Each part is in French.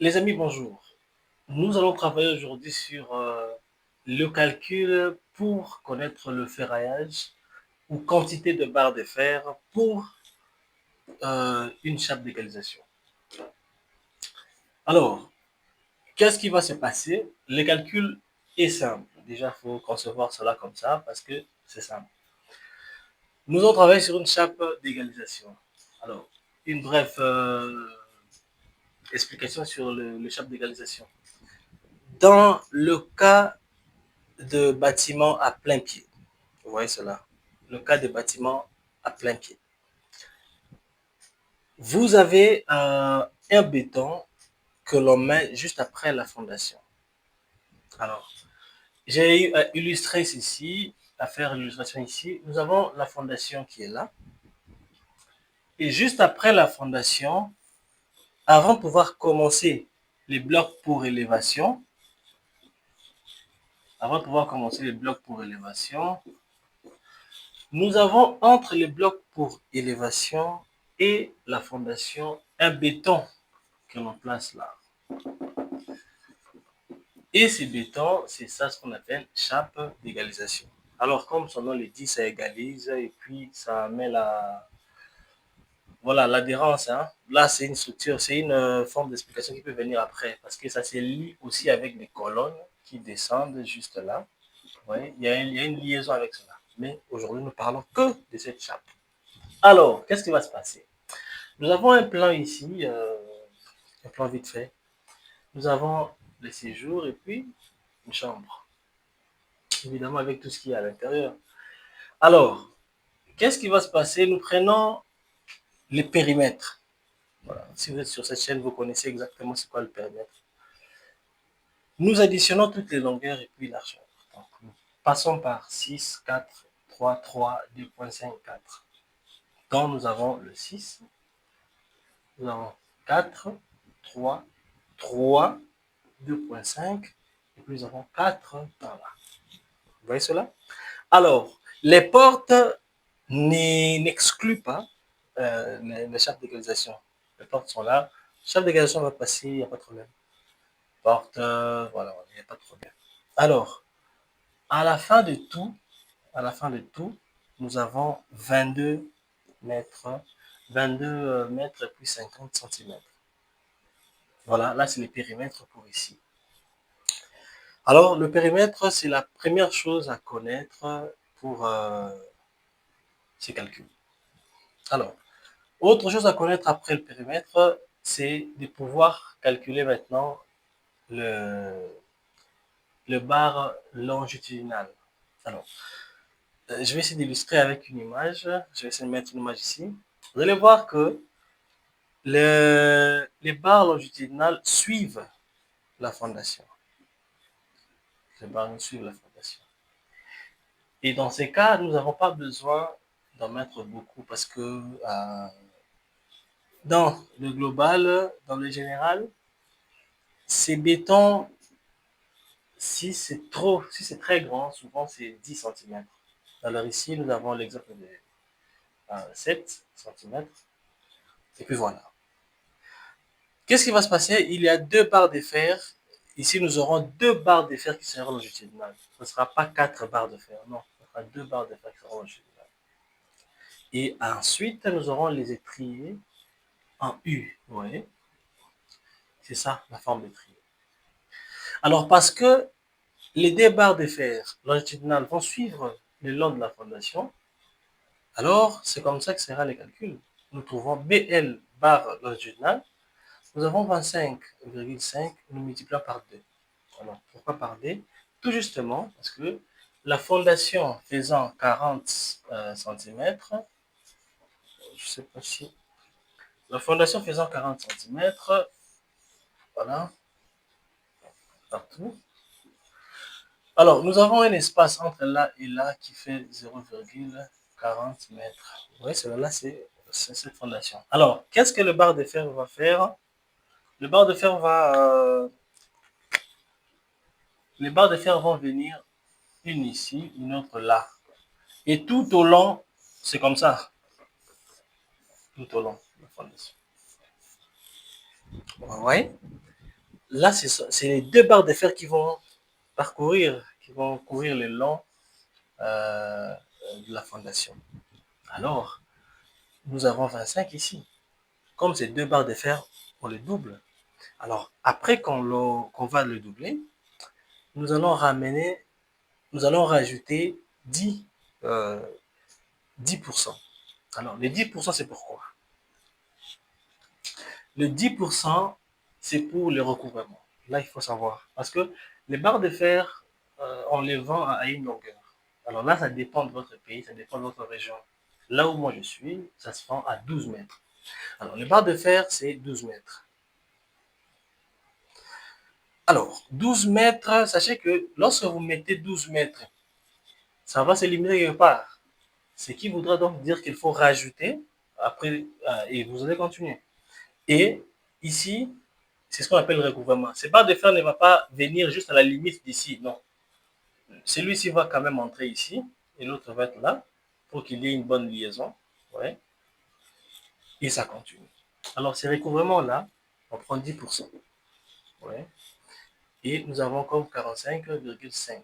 Les amis, bonjour. Nous allons travailler aujourd'hui sur le calcul pour connaître le ferraillage ou quantité de barres de fer pour une chape d'égalisation. Alors, qu'est-ce qui va se passer? Le calcul est simple. Déjà, il faut concevoir cela comme ça parce que c'est simple. Nous allons travailler sur une chape d'égalisation. Alors, une brève explication sur le chape d'égalisation. Dans le cas de bâtiments à plein pied, vous voyez cela, le cas des bâtiments à plein pied. Vous avez un béton que l'on met juste après la fondation. Alors, j'ai illustré ceci, à faire l'illustration ici. Nous avons la fondation qui est là. Et juste après la fondation, avant de pouvoir commencer les blocs pour élévation, nous avons entre les blocs pour élévation et la fondation un béton que l'on place là. Et ce béton, c'est ça ce qu'on appelle chape d'égalisation. Alors, comme son nom le dit, ça égalise et puis ça met voilà, l'adhérence. Hein. Là, c'est une structure, c'est une forme d'explication qui peut venir après parce que ça se lie aussi avec des colonnes qui descendent juste là. Ouais, il y a une liaison avec cela. Mais aujourd'hui, nous parlons que de cette chape. Alors, qu'est-ce qui va se passer? Nous avons un plan ici, un plan vite fait. Nous avons le séjour et puis une chambre. Évidemment, avec tout ce qu'il y a à l'intérieur. Alors, qu'est-ce qui va se passer? Nous prenons les périmètres. Voilà. Si vous êtes sur cette chaîne, vous connaissez exactement c'est quoi le périmètre. Nous additionnons toutes les longueurs et puis largeur. Donc, nous passons par 6, 4, 3, 3, 2.5, 4. Donc, nous avons le 6, nous avons 4, 3, 3, 2.5, et puis nous avons 4 par là. Vous voyez cela? Alors, les portes n'excluent pas les chapes d'égalisation. Les portes sont là. Chape d'égalisation va passer, il n'y a pas de problème. Porte, voilà, il n'y a pas de problème. Alors, à la fin de tout, nous avons 22 mètres, 22 mètres puis 50 centimètres. Voilà, là c'est le périmètre pour ici. Alors, le périmètre, c'est la première chose à connaître pour ces calculs. Alors, autre chose à connaître après le périmètre, c'est de pouvoir calculer maintenant le, le bar longitudinal. Alors, je vais essayer d'illustrer avec une image. Je vais essayer de mettre une image ici. Vous allez voir que les barres longitudinales suivent la fondation. Les barres suivent la fondation. Et dans ces cas, nous n'avons pas besoin d'en mettre beaucoup parce que dans le global, dans le général, ces bétons, si c'est très grand, souvent c'est 10 cm. Alors ici, nous avons l'exemple de 7 cm. Et puis voilà. Qu'est-ce qui va se passer? Il y a deux barres de fer. Ici, nous aurons deux barres de fer qui seront longitudinales. Ce ne sera pas quatre barres de fer, non. Ce sera deux barres de fer qui seront longitudinales. Et ensuite, nous aurons les étriers en U. Vous voyez? C'est ça, la forme d'étrier. Alors, parce que les deux barres de fer longitudinales vont suivre le long de la fondation, alors c'est comme ça que sera le calcul. Nous trouvons BL barre longitudinale. Nous avons 25,5, nous multiplions par 2. Alors, pourquoi par 2? Tout justement parce que la fondation faisant 40 cm, je ne sais pas si... La fondation faisant 40 cm, voilà, partout. Alors, nous avons un espace entre là et là qui fait 0,40 mètres. Vous voyez, cela-là, c'est cette fondation. Alors, qu'est-ce que le bar de fer va faire? Le bar de fer va... les barres de fer vont venir une ici, une autre là. Et tout au long, c'est comme ça. Tout au long de la fondation. Vous voyez? là, c'est les 2 barres de fer qui vont courir le long de la fondation. Alors, nous avons 25 ici. Comme ces 2 barres de fer, on les double. Alors, après qu'on va le doubler, nous allons rajouter 10, 10%. Alors, les 10%, c'est pourquoi? Le 10%, c'est pour le recouvrement. Là, il faut savoir. Parce que les barres de fer, on les vend à une longueur. Alors là, ça dépend de votre pays, ça dépend de votre région. Là où moi je suis, ça se vend à 12 mètres. Alors, les barres de fer, c'est 12 mètres. Alors, 12 mètres, sachez que lorsque vous mettez 12 mètres, ça va s'éliminer quelque part. Ce qui voudra donc dire qu'il faut rajouter après, et vous allez continuer. Et ici, c'est ce qu'on appelle le recouvrement. Ces barres de fer ne va pas venir juste à la limite d'ici, non. Celui-ci va quand même entrer ici, et l'autre va être là, pour qu'il y ait une bonne liaison. Ouais. Et ça continue. Alors, ces recouvrements-là, on prend 10%. Ouais. Et nous avons comme 45,5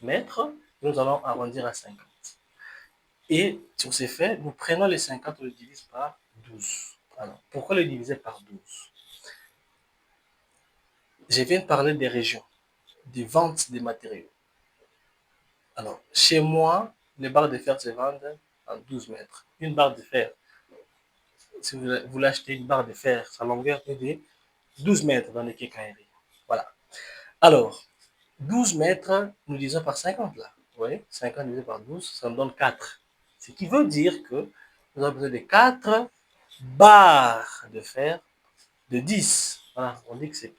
mètres, nous allons arrondir à 50. Et sur ces faits, nous prenons les 50, on le divise par 12. Alors, pourquoi le diviser par 12? Je viens de parler des régions, des ventes des matériaux. Alors, chez moi, les barres de fer se vendent en 12 mètres. Une barre de fer, si vous voulez acheter une barre de fer, sa longueur est de 12 mètres dans les quincailleries. Voilà. Alors, 12 mètres, nous disons par 50 là. Vous voyez, 50 divisé par 12, ça nous donne 4. Ce qui veut dire que nous avons besoin de 4 barres de fer de 10. Voilà, on dit que c'est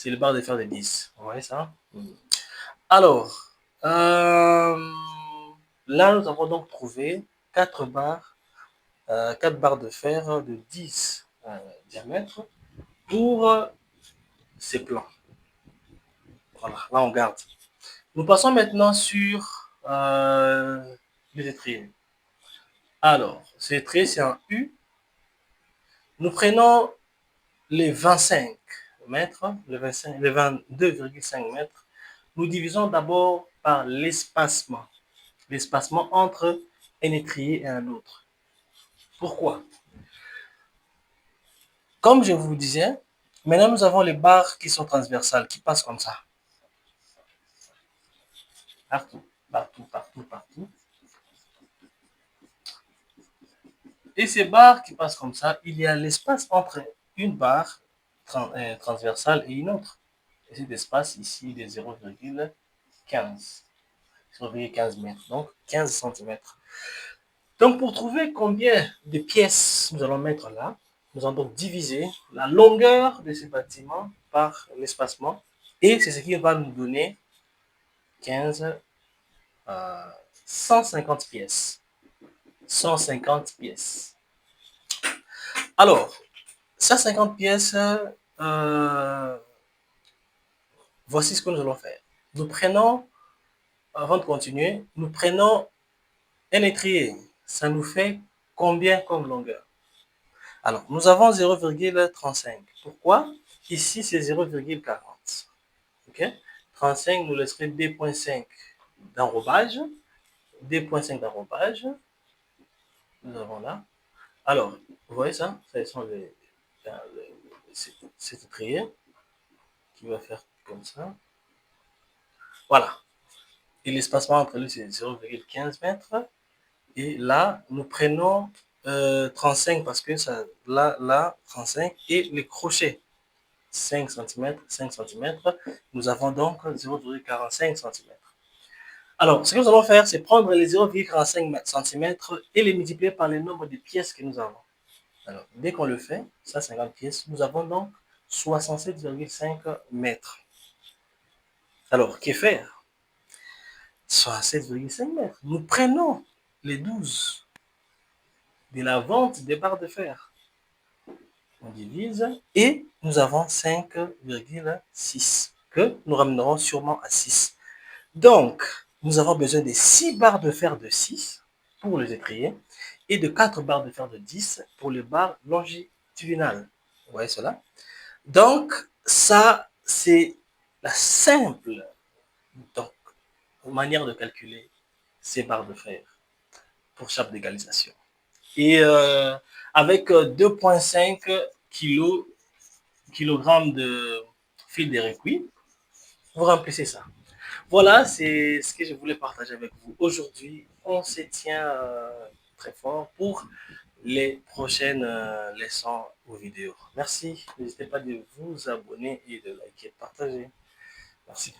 le barre de fer de 10. Vous voyez ça? Alors, là, nous avons donc trouvé 4 barres, 4 barres de fer de 10 diamètre pour ces plans. Voilà, là, on garde. Nous passons maintenant sur les étriers. Alors, ces étriers, c'est un U. Nous prenons les 25 mètres, les 22,5 mètres. Nous divisons d'abord par l'espacement. L'espacement entre un étrier et un autre. Pourquoi? Comme je vous disais, maintenant nous avons les barres qui sont transversales, qui passent comme ça. Partout, partout, partout, partout. Et ces barres qui passent comme ça, il y a l'espace entre une barre transversale et une autre. Et cet espace ici de 0,15. 0,15 mètres, donc 15 cm. Donc pour trouver combien de pièces nous allons mettre là, nous allons donc diviser la longueur de ce bâtiment par l'espacement. Et c'est ce qui va nous donner 15, 150 pièces. 150 pièces. Alors, 150 pièces, voici ce que nous allons faire. Nous prenons, avant de continuer, nous prenons un étrier. Ça nous fait combien comme longueur? Alors, nous avons 0,35. Pourquoi? Ici, c'est 0,40. OK? 35 nous laisserait 2,5 d'enrobage. 2,5 d'enrobage. Nous avons là. Alors, vous voyez ça? Ce sont cet étrier qui va faire comme ça. Voilà. Et l'espacement entre eux, c'est 0,15 mètres. Et là, nous prenons 35 parce que ça, là, 35. Et les crochets, 5 cm, 5 cm. Nous avons donc 0,45 cm. Alors, ce que nous allons faire, c'est prendre les 0,45 cm et les multiplier par le nombre de pièces que nous avons. Alors, dès qu'on le fait, ça 50 pièces, nous avons donc 67,5 mètres. Alors, que faire? 67,5 mètres. Nous prenons les 12 de la vente des barres de fer. On divise et nous avons 5,6 que nous ramènerons sûrement à 6. Donc, nous avons besoin de 6 barres de fer de 6 pour les étriers et de 4 barres de fer de 10 pour les barres longitudinales. Vous voyez cela? Donc, ça, c'est la simple donc, manière de calculer ces barres de fer pour chaque d'égalisation. Et avec 2,5 kg de fil de recuit, vous remplissez ça. Voilà, c'est ce que je voulais partager avec vous. Aujourd'hui, on se tient très fort pour les prochaines leçons ou vidéos. Merci. N'hésitez pas de vous abonner et de liker, de partager. Merci.